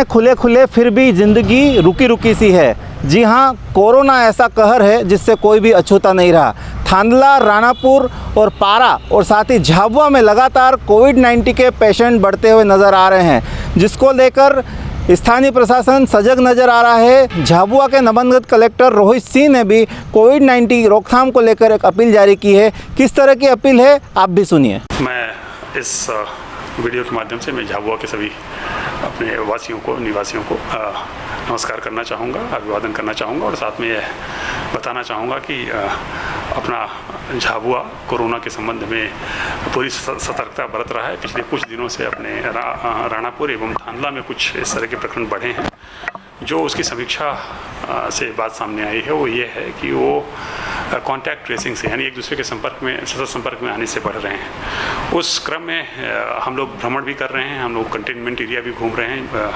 हैं खुले खुले फिर भी ज़िंदगी रुकी रुकी सी है। जी हाँ, कोरोना ऐसा कहर है जिससे कोई भी अछूता नहीं रहा। थांदला, राणापुर और पारा और साथ ही झाबुआ में लगातार कोविड-19 के पेशेंट बढ़ते हुए नज़र आ रहे हैं, जिसको लेकर स्थानीय प्रशासन सजग नज़र आ रहा है। झाबुआ के नवनियुक्त कलेक्टर रोहित सिंह ने भी कोविड-19 रोकथाम को लेकर एक अपील जारी की है। किस तरह की अपील है, आप भी सुनिए। मैं इस वीडियो के माध्यम से मैं झाबुआ के सभी अपने वासियों को, निवासियों को नमस्कार करना चाहूँगा, अभिवादन करना चाहूँगा और साथ में यह बताना चाहूँगा कि अपना झाबुआ कोरोना के संबंध में पूरी सतर्कता बरत रहा है। पिछले कुछ दिनों से अपने राणापुर एवं थांदला में कुछ इस तरह के प्रकरण बढ़े हैं। जो उसकी समीक्षा से बात सामने आई है वो ये है कि वो कांटेक्ट ट्रेसिंग से, यानी एक दूसरे के सतत संपर्क में आने से बढ़ रहे हैं। उस क्रम में हम लोग भ्रमण भी कर रहे हैं, हम लोग कंटेनमेंट एरिया भी घूम रहे हैं,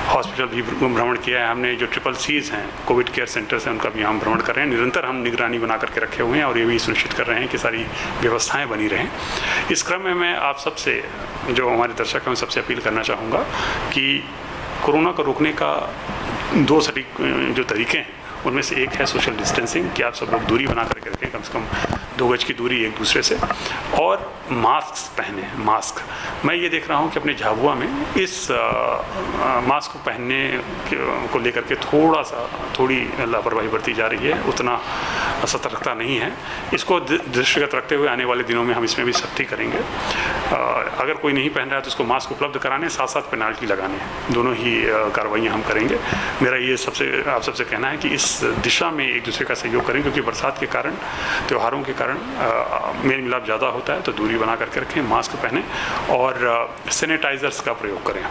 हॉस्पिटल भी भ्रमण किया है हमने। जो ट्रिपल सीज़ हैं, कोविड केयर सेंटर्स हैं, उनका भी हम भ्रमण कर रहे हैं। निरंतर हम निगरानी बना करके रखे हुए हैं और ये भी सुनिश्चित कर रहे हैं कि सारी व्यवस्थाएँ बनी रहें। इस क्रम में मैं आप सबसे, जो हमारे दर्शक हैं, उन सबसे अपील करना चाहूँगा कि कोरोना को रोकने का दो सटीक जो तरीके हैं उनमें से एक है सोशल डिस्टेंसिंग, कि आप सब लोग दूरी बना करके रखें, कम से कम 2 गज की दूरी एक दूसरे से, और मास्क पहने। मास्क मैं ये देख रहा हूँ कि अपने झाबुआ में इस मास्क को पहनने को लेकर के थोड़ी लापरवाही बरती जा रही है, उतना सतर्कता नहीं है। इसको दृष्टिगत रखते हुए आने वाले दिनों में हम इसमें भी सख्ती करेंगे। अगर कोई नहीं पहन रहा है तो उसको मास्क उपलब्ध कराने, साथ साथ पेनाल्टी लगाने, दोनों ही कार्रवाइयाँ हम करेंगे। मेरा ये आप सबसे कहना है कि इस दिशा में एक दूसरे का सहयोग करें, क्योंकि बरसात के कारण, त्योहारों के कारण मेल मिलाप ज़्यादा होता है। तो दूरी बना करके रखें, मास्क पहनें और सैनिटाइज़र्स का प्रयोग करें।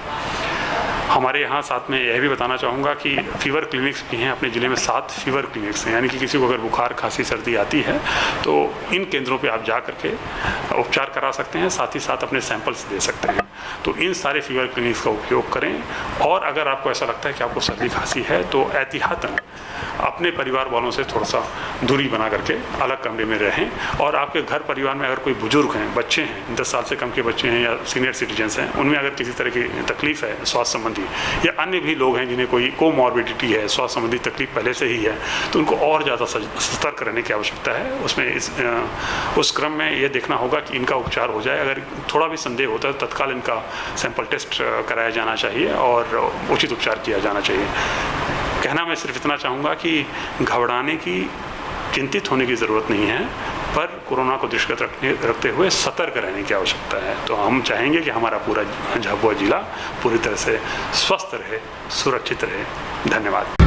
हमारे यहाँ साथ में यह भी बताना चाहूँगा कि फीवर क्लिनिक्स भी हैं अपने ज़िले में। 7 फीवर क्लिनिक्स हैं, यानी कि किसी को अगर बुखार, खांसी, सर्दी आती है तो इन केंद्रों पे आप जा करके उपचार करा सकते हैं, साथ ही साथ अपने सैंपल्स दे सकते हैं। तो इन सारे फीवर क्लिनिक्स का उपयोग करें। और अगर आपको ऐसा लगता है कि आपको सर्दी खांसी है तो एहतियातन अपने परिवार वालों से थोड़ा सा दूरी बना करके अलग कमरे में रहें। और आपके घर परिवार में अगर कोई बुजुर्ग हैं, बच्चे हैं, 10 साल से कम के बच्चे हैं या सीनियर सिटीजन्स हैं, उनमें अगर किसी तरह की तकलीफ़ है स्वास्थ्य संबंधी, या अन्य भी लोग हैं जिन्हें कोई कोमॉर्बिडिटी है, स्वास्थ्य संबंधी तकलीफ पहले से ही है, तो उनको और ज़्यादा सतर्क रहने की आवश्यकता है। उस क्रम में ये देखना होगा कि इनका उपचार हो जाए। अगर थोड़ा भी संदेह होता है तो तत्काल इनका सैंपल टेस्ट कराया जाना चाहिए और उचित उपचार किया जाना चाहिए। कहना मैं सिर्फ इतना चाहूँगा कि घबराने की, चिंतित होने की ज़रूरत नहीं है, पर कोरोना को दृष्टिगत रखते हुए सतर्क रहने की आवश्यकता है। तो हम चाहेंगे कि हमारा पूरा झाबुआ जिला पूरी तरह से स्वस्थ रहे, सुरक्षित रहे। धन्यवाद।